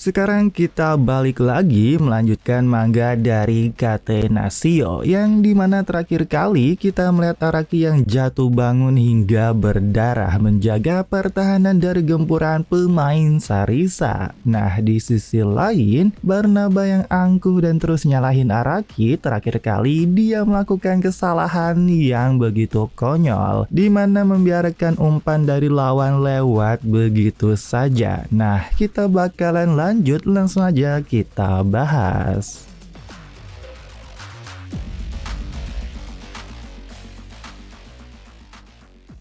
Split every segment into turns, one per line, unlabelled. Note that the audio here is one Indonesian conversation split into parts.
Sekarang kita balik lagi melanjutkan manga dari Catenaccio, yang dimana terakhir kali kita melihat Araki yang jatuh bangun hingga berdarah menjaga pertahanan dari gempuran pemain Sarisa. Nah, di sisi lain, Barnaba yang angkuh dan terus nyalahin Araki, terakhir kali dia melakukan kesalahan yang begitu konyol, dimana membiarkan umpan dari lawan lewat begitu saja. Nah, kita bakalan lanjut, langsung aja kita bahas.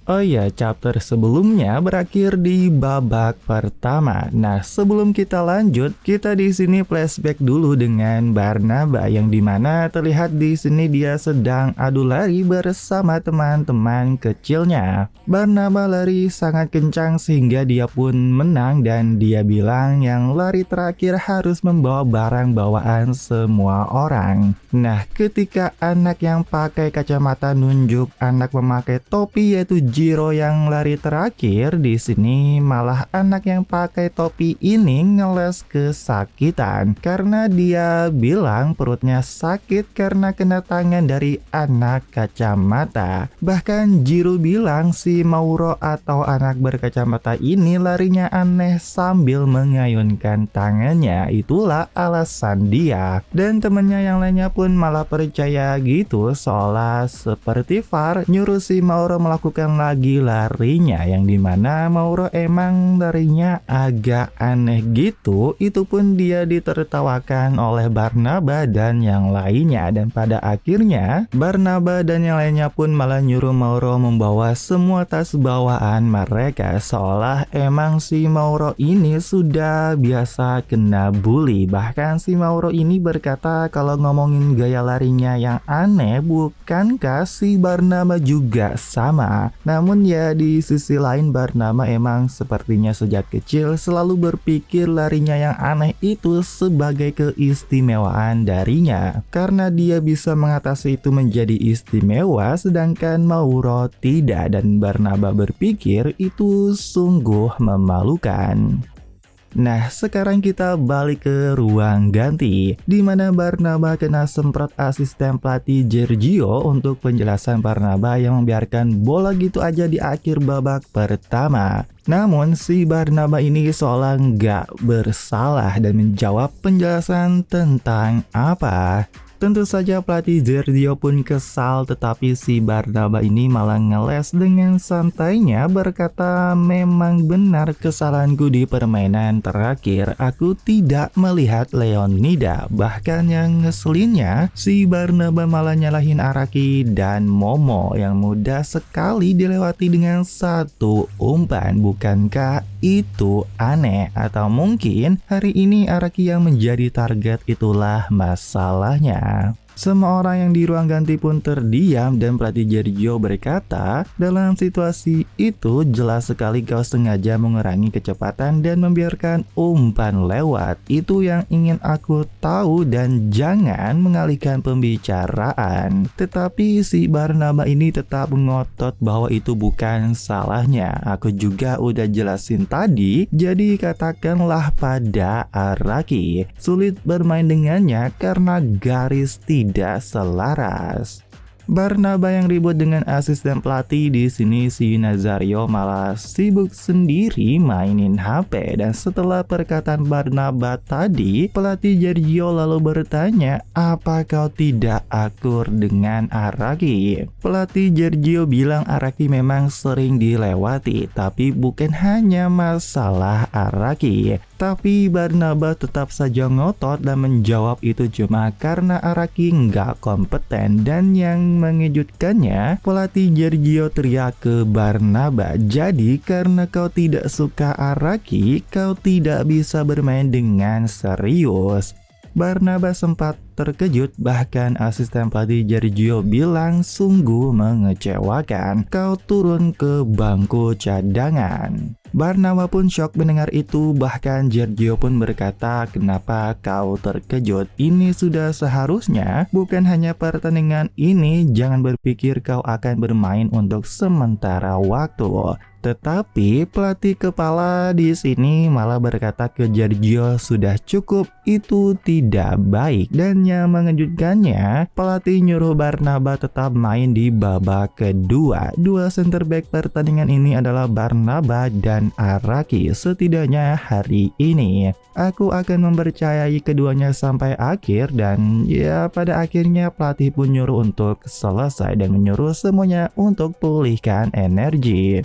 Oh iya, chapter sebelumnya berakhir di babak pertama. Nah, sebelum kita lanjut, kita di sini flashback dulu dengan Barnaba, yang dimana terlihat di sini dia sedang adu lari bersama teman-teman kecilnya. Barnaba lari sangat kencang sehingga dia pun menang, dan dia bilang yang lari terakhir harus membawa barang bawaan semua orang. Nah, ketika anak yang pakai kacamata nunjuk anak memakai topi yaitu Jiro yang lari terakhir, di sini malah anak yang pakai topi ini ngeles kesakitan karena dia bilang perutnya sakit karena kena tangan dari anak kacamata. Bahkan Jiro bilang si Mauro atau anak berkacamata ini larinya aneh sambil mengayunkan tangannya. Itulah alasan dia. Dan temennya yang lainnya pun malah percaya gitu, seolah seperti Far nyuruh si Mauro melakukan lagi larinya, yang dimana Mauro emang larinya agak aneh gitu. Itu pun dia ditertawakan oleh Barnaba dan yang lainnya, dan pada akhirnya Barnaba dan yang lainnya pun malah nyuruh Mauro membawa semua tas bawaan mereka, seolah emang si Mauro ini sudah biasa kena bully. Bahkan si Mauro ini berkata kalau ngomongin gaya larinya yang aneh, bukankah si Barnaba juga sama? Namun ya di sisi lain Barnaba emang sepertinya sejak kecil selalu berpikir larinya yang aneh itu sebagai keistimewaan darinya, karena dia bisa mengatasi itu menjadi istimewa sedangkan Mauro tidak, dan Barnaba berpikir itu sungguh memalukan. Nah, sekarang kita balik ke ruang ganti, di mana Barnaba kena semprot asisten pelatih Giorgio untuk penjelasan Barnaba yang membiarkan bola gitu aja di akhir babak pertama. Namun si Barnaba ini seolah nggak bersalah dan menjawab penjelasan tentang apa. Tentu saja pelatih Giorgio pun kesal, tetapi si Barnaba ini malah ngeles dengan santainya berkata, memang benar kesalahanku di permainan terakhir, aku tidak melihat Leonida. Bahkan yang ngeselinnya, si Barnaba malah nyalahin Araki dan Momo yang mudah sekali dilewati dengan satu umpan. Bukankah itu aneh? Atau mungkin hari ini Araki yang menjadi target itulah masalahnya? Semua orang yang di ruang ganti pun terdiam dan pelatih Giorgio berkata, dalam situasi itu jelas sekali kau sengaja mengurangi kecepatan dan membiarkan umpan lewat. Itu yang ingin aku tahu dan jangan mengalihkan pembicaraan. Tetapi si Barnaba ini tetap ngotot bahwa itu bukan salahnya. Aku juga udah jelasin tadi, jadi katakanlah pada Araki. Sulit bermain dengannya karena garis tidak selaras. Barnaba yang ribut dengan asisten pelatih, di sini si Nazario malah sibuk sendiri mainin HP. Dan setelah perkataan Barnaba tadi, pelatih Giorgio lalu bertanya, apa kau tidak akur dengan Araki? Pelatih Giorgio bilang Araki memang sering dilewati, tapi bukan hanya masalah Araki. Tapi Barnaba tetap saja ngotot dan menjawab itu cuma karena Araki nggak kompeten. Dan yang mengejutkannya, pelatih Giorgio teriak ke Barnaba, jadi karena kau tidak suka Araki, kau tidak bisa bermain dengan serius. Barnaba sempat terkejut, bahkan asisten pelatih Giorgio bilang sungguh mengecewakan, kau turun ke bangku cadangan. Barnaba pun shock mendengar itu, bahkan Giorgio pun berkata, kenapa kau terkejut? Ini sudah seharusnya, bukan hanya pertandingan ini, jangan berpikir kau akan bermain untuk sementara waktu. Tetapi pelatih kepala di sini malah berkata ke Giorgio sudah cukup, itu tidak baik. Dan yang mengejutkannya, pelatih nyuruh Barnaba tetap main di babak kedua. Dua center back pertandingan ini adalah Barnaba dan Araki. Setidaknya hari ini aku akan mempercayai keduanya sampai akhir, dan ya pada akhirnya pelatih pun nyuruh untuk selesai dan menyuruh semuanya untuk pulihkan energi.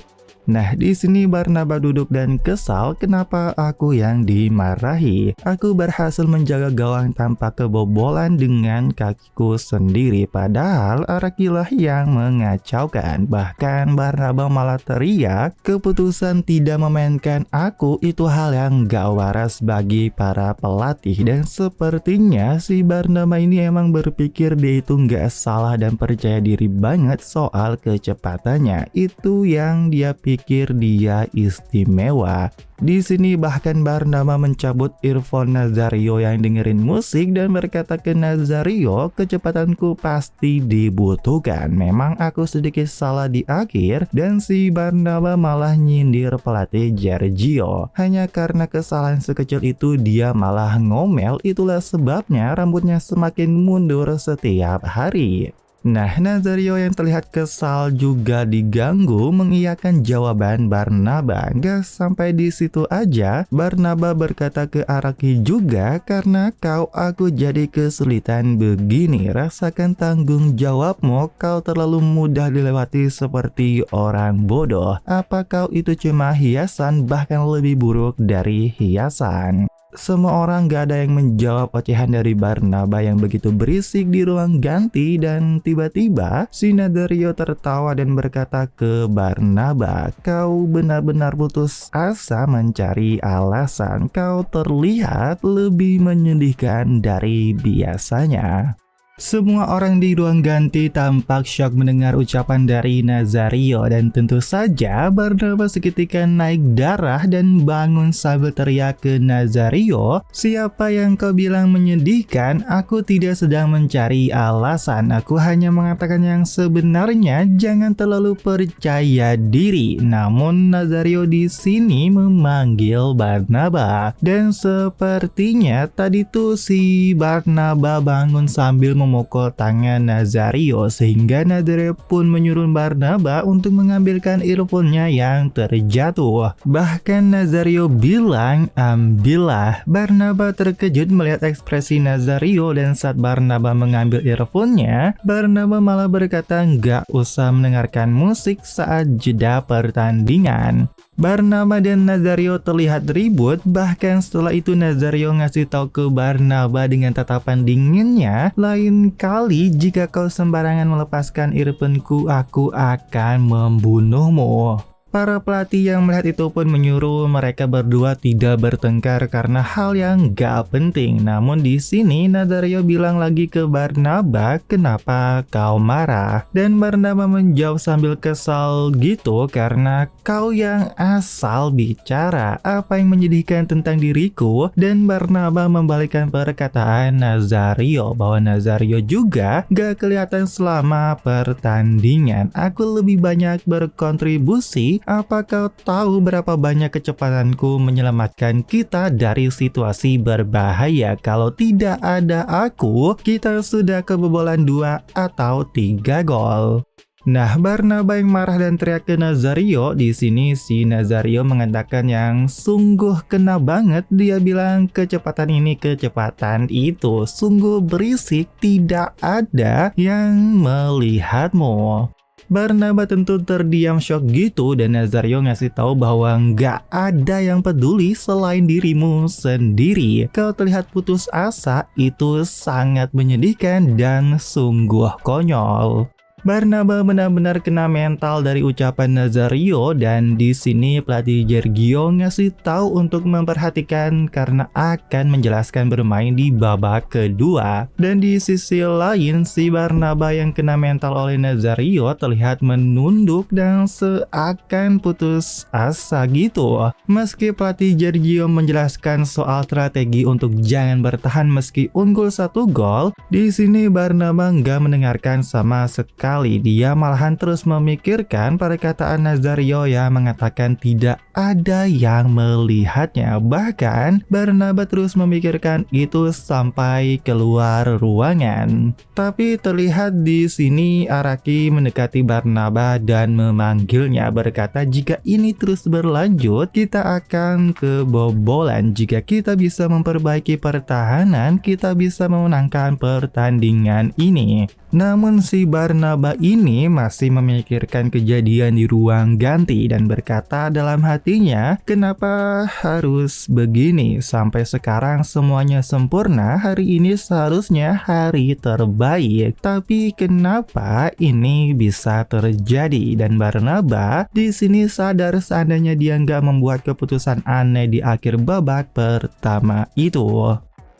Nah, di sini Barnaba duduk dan kesal, kenapa aku yang dimarahi? Aku berhasil menjaga gawang tanpa kebobolan dengan kakiku sendiri, padahal Arakilah yang mengacaukan. Bahkan Barnaba malah teriak, keputusan tidak memainkan aku itu hal yang gak waras bagi para pelatih. Dan sepertinya si Barnaba ini emang berpikir dia itu gak salah dan percaya diri banget soal kecepatannya. Itu yang dia pikir dia istimewa. Di sini bahkan Barnaba mencabut earphone Nazario yang dengerin musik dan berkata ke Nazario, kecepatanku pasti dibutuhkan. Memang aku sedikit salah di akhir, dan si Barnaba malah nyindir pelatih Giorgio. Hanya karena kesalahan sekecil itu dia malah ngomel, itulah sebabnya rambutnya semakin mundur setiap hari. Nah, Nazario yang terlihat kesal juga diganggu mengiyakan jawaban Barnaba. Gak sampai di situ aja, Barnaba berkata ke Araki juga, karena kau aku jadi kesulitan begini. Rasakan tanggung jawabmu, kau terlalu mudah dilewati seperti orang bodoh. Apa kau itu cuma hiasan, bahkan lebih buruk dari hiasan? Semua orang gak ada yang menjawab ocehan dari Barnaba yang begitu berisik di ruang ganti, dan tiba-tiba si Nazario tertawa dan berkata ke Barnaba, kau benar-benar putus asa mencari alasan, kau terlihat lebih menyedihkan dari biasanya. Semua orang di ruang ganti tampak syok mendengar ucapan dari Nazario, dan tentu saja Barnaba seketika naik darah dan bangun sambil teriak ke Nazario, siapa yang kau bilang menyedihkan? Aku tidak sedang mencari alasan, aku hanya mengatakan yang sebenarnya, jangan terlalu percaya diri. Namun Nazario di sini memanggil Barnaba, dan sepertinya tadi tuh si Barnaba bangun sambil memukul tangan Nazario, sehingga Nazario pun menyuruh Barnaba untuk mengambilkan earphone-nya yang terjatuh. Bahkan Nazario bilang, ambillah. Barnaba terkejut melihat ekspresi Nazario, dan saat Barnaba mengambil earphone-nya, Barnaba malah berkata nggak usah mendengarkan musik saat jeda pertandingan. Barnaba dan Nazario terlihat ribut, bahkan setelah itu Nazario ngasih tahu ke Barnaba dengan tatapan dinginnya, lain kali jika kau sembarangan melepaskan earphone-ku, aku akan membunuhmu. Para pelatih yang melihat itu pun menyuruh mereka berdua tidak bertengkar karena hal yang gak penting. Namun di sini Nazario bilang lagi ke Barnaba, kenapa kau marah? Dan Barnaba menjawab sambil kesal gitu, karena kau yang asal bicara, apa yang menyedihkan tentang diriku? Dan Barnaba membalikkan perkataan Nazario bahwa Nazario juga gak kelihatan selama pertandingan. Aku lebih banyak berkontribusi. Apa kau tahu berapa banyak kecepatanku menyelamatkan kita dari situasi berbahaya? Kalau tidak ada aku, kita sudah kebobolan 2 atau 3 gol. Nah, Barnaba yang marah dan teriak ke Nazario, di sini si Nazario mengatakan yang sungguh kena banget. Dia bilang kecepatan ini, kecepatan itu, sungguh berisik, tidak ada yang melihatmu. Barnaba tentu terdiam syok gitu, dan Nazario ngasih tahu bahwa nggak ada yang peduli selain dirimu sendiri. Kau terlihat putus asa, itu sangat menyedihkan dan sungguh konyol. Barnaba benar-benar kena mental dari ucapan Nazario, dan di sini pelatih Giorgio ngasih tahu untuk memperhatikan karena akan menjelaskan bermain di babak kedua. Dan di sisi lain, si Barnaba yang kena mental oleh Nazario terlihat menunduk dan seakan putus asa gitu. Meski pelatih Giorgio menjelaskan soal strategi untuk jangan bertahan meski unggul 1 gol, di sini Barnaba nggak mendengarkan sama sekali. sekali. Dia malahan terus memikirkan perkataan Nazario yang mengatakan tidak ada yang melihatnya. Bahkan Barnaba terus memikirkan itu sampai keluar ruangan. Tapi terlihat di sini Araki mendekati Barnaba dan memanggilnya, berkata jika ini terus berlanjut kita akan kebobolan. Jika kita bisa memperbaiki pertahanan, kita bisa memenangkan pertandingan ini. Namun si Barnaba ini masih memikirkan kejadian di ruang ganti dan berkata dalam hatinya, kenapa harus begini? Sampai sekarang semuanya sempurna, hari ini seharusnya hari terbaik. Tapi kenapa ini bisa terjadi? Dan Barnaba di sini sadar seandainya dia nggak membuat keputusan aneh di akhir babak pertama itu.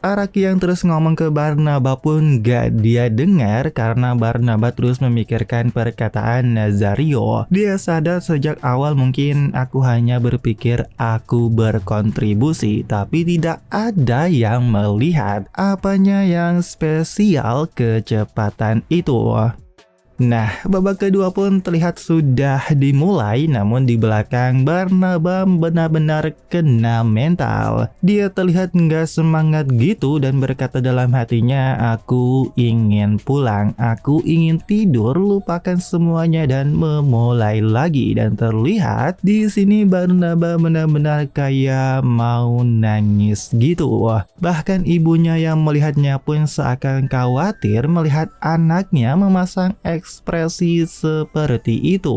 Araki yang terus ngomong ke Barnaba pun gak dia dengar karena Barnaba terus memikirkan perkataan Nazario. Dia sadar sejak awal mungkin aku hanya berpikir aku berkontribusi, tapi tidak ada yang melihat apanya yang spesial kecepatan itu. Nah, babak kedua pun terlihat sudah dimulai, namun di belakang Barnaba benar-benar kena mental. Dia terlihat nggak semangat gitu dan berkata dalam hatinya, aku ingin pulang, aku ingin tidur, lupakan semuanya dan memulai lagi. Dan terlihat di sini Barnaba benar-benar kayak mau nangis gitu. Bahkan ibunya yang melihatnya pun seakan khawatir melihat anaknya memasang ekspresi seperti itu.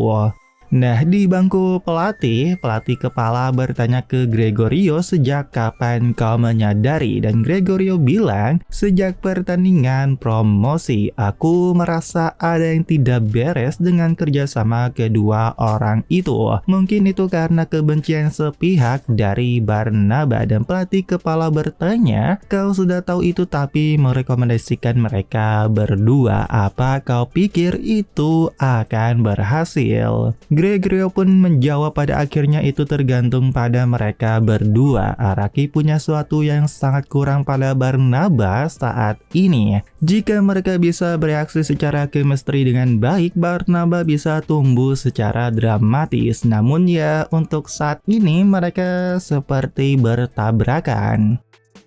Nah, di bangku pelatih kepala bertanya ke Gregorio sejak kapan kau menyadari, dan Gregorio bilang sejak pertandingan promosi aku merasa ada yang tidak beres dengan kerjasama kedua orang itu. Mungkin itu karena kebencian sepihak dari Barnaba, dan pelatih kepala bertanya kau sudah tahu itu tapi merekomendasikan mereka berdua, apa kau pikir itu akan berhasil? Gregorio pun menjawab pada akhirnya itu tergantung pada mereka berdua. Araki punya sesuatu yang sangat kurang pada Barnaba saat ini. Jika mereka bisa bereaksi secara chemistry dengan baik, Barnaba bisa tumbuh secara dramatis. Namun ya untuk saat ini mereka seperti bertabrakan.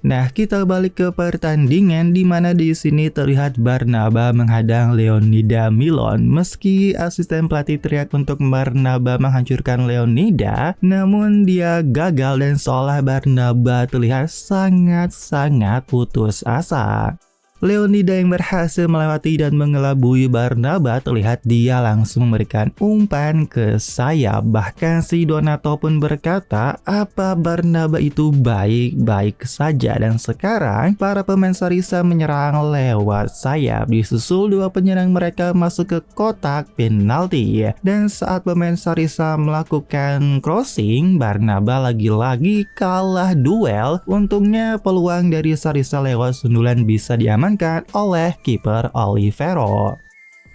Nah, kita balik ke pertandingan di mana di sini terlihat Barnaba menghadang Leonida Milon. Meski asisten pelatih teriak untuk Barnaba menghancurkan Leonida, namun dia gagal dan seolah Barnaba terlihat sangat-sangat putus asa. Leonida yang berhasil melewati dan mengelabui Barnaba, terlihat dia langsung memberikan umpan ke sayap. Bahkan si Donato pun berkata apa Barnaba itu baik-baik saja, dan sekarang para pemain Sarisa menyerang lewat sayap. Disusul dua penyerang mereka masuk ke kotak penalti, dan saat pemain Sarisa melakukan crossing, Barnaba lagi-lagi kalah duel. Untungnya peluang dari Sarisa lewat sundulan bisa diamankan oleh kiper Olivero.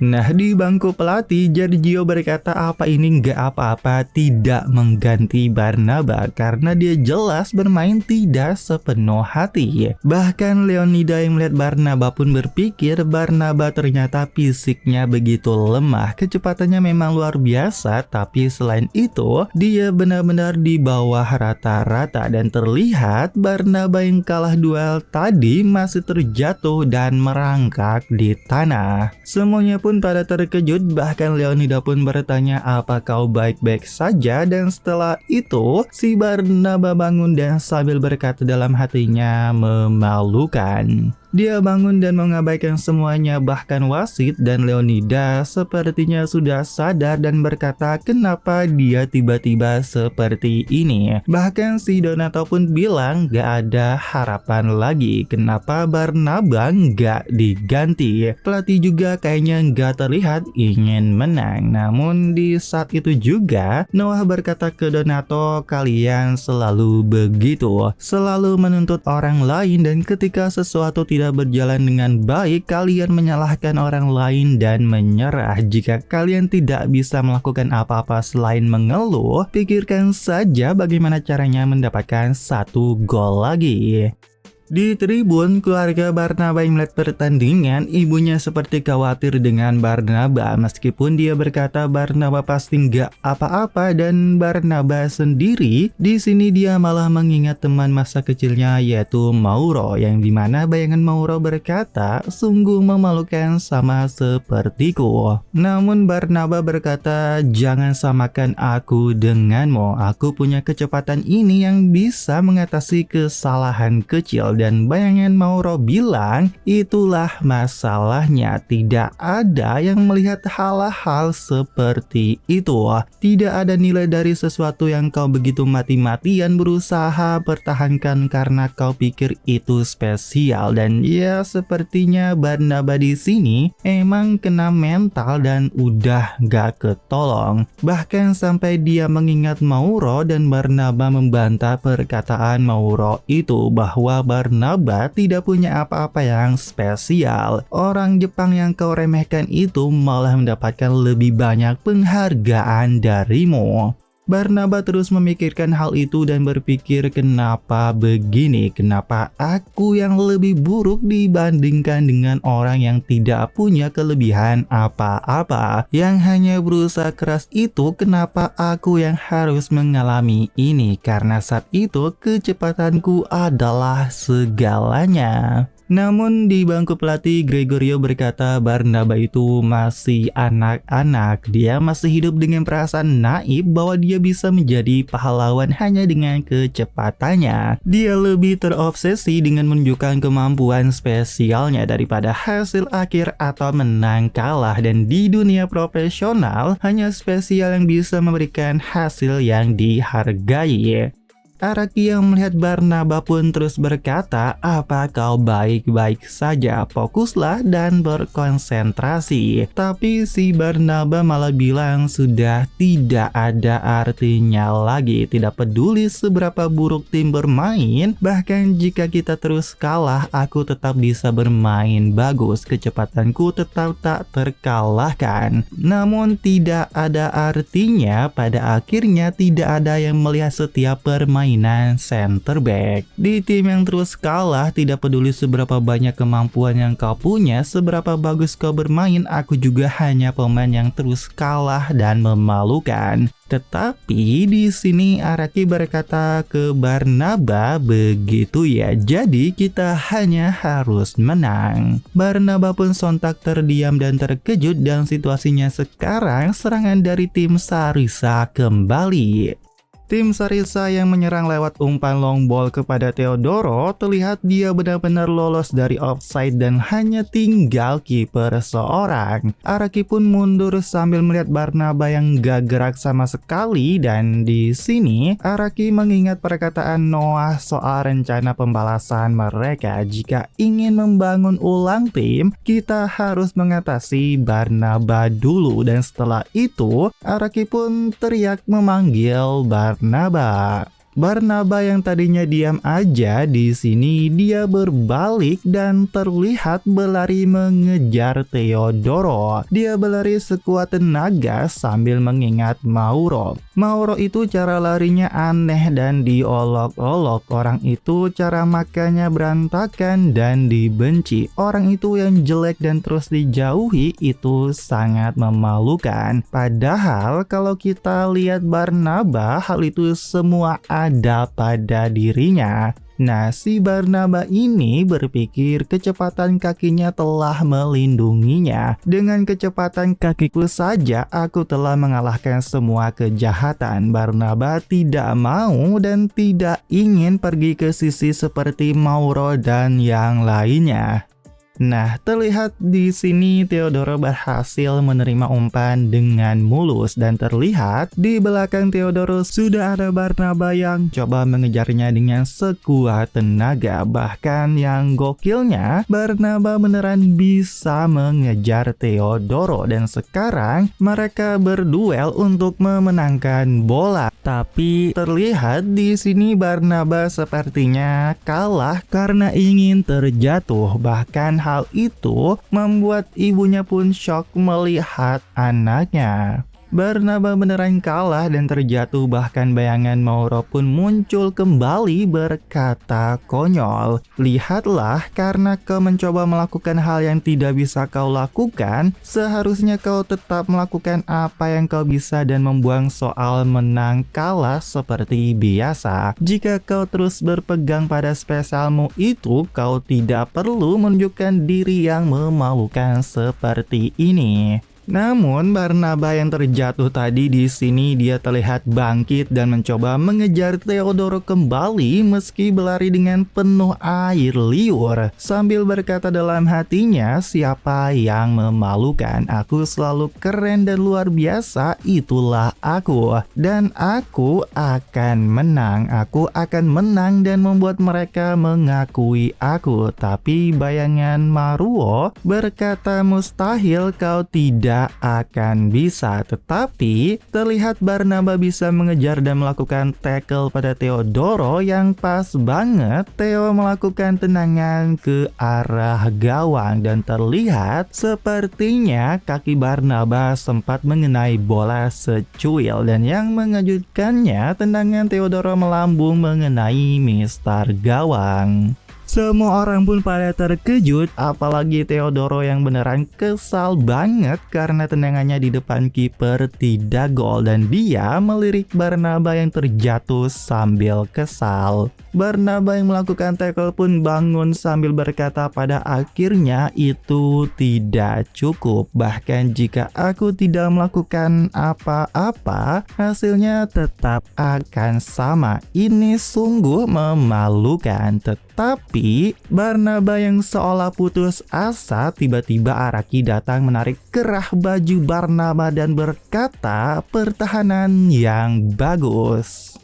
Nah, di bangku pelatih, Giorgio berkata apa ini nggak apa-apa tidak mengganti Barnaba karena dia jelas bermain tidak sepenuh hati. Bahkan Leonida yang melihat Barnaba pun berpikir Barnaba ternyata fisiknya begitu lemah. Kecepatannya memang luar biasa, tapi selain itu dia benar-benar di bawah rata-rata, dan terlihat Barnaba yang kalah duel tadi masih terjatuh dan merangkak di tanah. Semuanya pun pada terkejut, bahkan Leonida pun bertanya apa kau baik-baik saja, dan setelah itu si Barnaba bangun dan sambil berkata dalam hatinya memalukan. Dia bangun dan mengabaikan semuanya, bahkan wasit dan Leonida sepertinya sudah sadar dan berkata kenapa dia tiba-tiba seperti ini. Bahkan si Donato pun bilang gak ada harapan lagi, kenapa Barnaba gak diganti. Pelatih juga kayaknya gak terlihat ingin menang. Namun di saat itu juga Noah berkata ke Donato, kalian selalu begitu, selalu menuntut orang lain, dan ketika sesuatu tidak berjalan dengan baik, kalian menyalahkan orang lain dan menyerah. Jika kalian tidak bisa melakukan apa-apa selain mengeluh, pikirkan saja bagaimana caranya mendapatkan satu gol lagi. Di tribun, keluarga Barnaba yang melihat pertandingan, ibunya seperti khawatir dengan Barnaba meskipun dia berkata Barnaba pasti nggak apa-apa dan Barnaba sendiri di sini dia malah mengingat teman masa kecilnya yaitu Mauro yang dimana bayangan Mauro berkata sungguh memalukan sama sepertiku. Namun Barnaba berkata jangan samakan aku denganmu, aku punya kecepatan ini yang bisa mengatasi kesalahan kecil. Dan bayangan Mauro bilang, itulah masalahnya. Tidak ada yang melihat hal-hal seperti itu. Tidak ada nilai dari sesuatu yang kau begitu mati-matian berusaha pertahankan karena kau pikir itu spesial. Dan ya sepertinya Barnaba di sini emang kena mental dan udah gak ketolong. Bahkan sampai dia mengingat Mauro dan Barnaba membantah perkataan Mauro itu bahwa Barnaba tidak punya apa-apa yang spesial. Orang Jepang yang kau remehkan itu malah mendapatkan lebih banyak penghargaan darimu. Barnaba terus memikirkan hal itu dan berpikir kenapa begini, kenapa aku yang lebih buruk dibandingkan dengan orang yang tidak punya kelebihan apa-apa, yang hanya berusaha keras itu, kenapa aku yang harus mengalami ini, karena saat itu kecepatanku adalah segalanya. Namun di bangku pelatih Gregorio berkata Barnaba itu masih anak-anak. Dia masih hidup dengan perasaan naif bahwa dia bisa menjadi pahlawan hanya dengan kecepatannya. Dia lebih terobsesi dengan menunjukkan kemampuan spesialnya daripada hasil akhir atau menang kalah. Dan di dunia profesional hanya spesial yang bisa memberikan hasil yang dihargai. Araki yang melihat Barnaba pun terus berkata, apa kau baik-baik saja, fokuslah dan berkonsentrasi. Tapi si Barnaba malah bilang sudah tidak ada artinya lagi, tidak peduli seberapa buruk tim bermain, bahkan jika kita terus kalah, aku tetap bisa bermain bagus, kecepatanku tetap tak terkalahkan. Namun tidak ada artinya, pada akhirnya tidak ada yang melihat setiap permainan center back. Di tim yang terus kalah, tidak peduli seberapa banyak kemampuan yang kau punya, seberapa bagus kau bermain, aku juga hanya pemain yang terus kalah dan memalukan. Tetapi di sini Araki berkata ke Barnaba, begitu ya, jadi kita hanya harus menang. Barnaba pun sontak terdiam dan terkejut dan situasinya sekarang serangan dari tim Sarisa kembali. Tim Sarisa yang menyerang lewat umpan long ball kepada Theodoro, terlihat dia benar-benar lolos dari offside dan hanya tinggal kiper seorang. Araki pun mundur sambil melihat Barnaba yang gak gerak sama sekali, dan di sini Araki mengingat perkataan Noah soal rencana pembalasan mereka. Jika ingin membangun ulang tim, kita harus mengatasi Barnaba dulu, dan setelah itu Araki pun teriak memanggil Barnaba. Barnaba yang tadinya diam aja di sini dia berbalik dan terlihat berlari mengejar Theodoro. Dia berlari sekuat tenaga sambil mengingat Mauro. Mauro itu cara larinya aneh dan diolok-olok. Orang itu cara makannya berantakan dan dibenci. Orang itu yang jelek dan terus dijauhi itu sangat memalukan. Padahal kalau kita lihat Barnaba, hal itu semua ada pada dirinya. Nah, si Barnaba ini berpikir kecepatan kakinya telah melindunginya. Dengan kecepatan kakiku saja, aku telah mengalahkan semua kejahatan. Barnaba tidak mau dan tidak ingin pergi ke sisi seperti Mauro dan yang lainnya. Nah, terlihat di sini Theodoro berhasil menerima umpan dengan mulus dan terlihat di belakang Theodoro sudah ada Barnaba yang coba mengejarnya dengan sekuat tenaga. Bahkan yang gokilnya, Barnaba beneran bisa mengejar Theodoro dan sekarang mereka berduel untuk memenangkan bola. Tapi terlihat di sini Barnaba sepertinya kalah karena ingin terjatuh. Bahkan hal itu membuat ibunya pun shock melihat anaknya. Barnaba beneran kalah dan terjatuh, bahkan bayangan Mauro pun muncul kembali berkata konyol. Lihatlah, karena kau mencoba melakukan hal yang tidak bisa kau lakukan, seharusnya kau tetap melakukan apa yang kau bisa dan membuang soal menang kalah seperti biasa. Jika kau terus berpegang pada spesialmu itu, kau tidak perlu menunjukkan diri yang memalukan seperti ini. Namun Barnaba yang terjatuh tadi di sini dia terlihat bangkit dan mencoba mengejar Theodoro kembali meski berlari dengan penuh air liur sambil berkata dalam hatinya, siapa yang memalukan? Aku selalu keren dan luar biasa, itulah aku. Dan aku akan menang, aku akan menang dan membuat mereka mengakui aku. Tapi bayangan Maruo berkata mustahil, kau tidak akan bisa. Tetapi terlihat Barnaba bisa mengejar dan melakukan tackle pada Theodoro yang pas banget. Theo melakukan tendangan ke arah gawang dan terlihat sepertinya kaki Barnaba sempat mengenai bola secuil, dan yang mengejutkannya tendangan Theodoro melambung mengenai mistar gawang. Semua orang pun pada terkejut, apalagi Theodoro yang beneran kesal banget karena tendangannya di depan kiper tidak gol, dan dia melirik Barnaba yang terjatuh sambil kesal. Barnaba yang melakukan tackle pun bangun sambil berkata pada akhirnya itu tidak cukup. Bahkan jika aku tidak melakukan apa-apa, hasilnya tetap akan sama. Ini sungguh memalukan. Tapi Barnaba yang seolah putus asa, tiba-tiba Araki datang menarik kerah baju Barnaba dan berkata pertahanan yang bagus.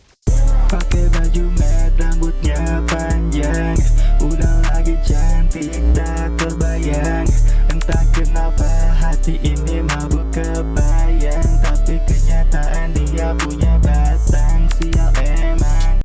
Pakai baju merah, rambutnya panjang, udah lagi cantik tak terbayang. Entah kenapa hati ini mabuk kebayang, tapi kenyataan dia punya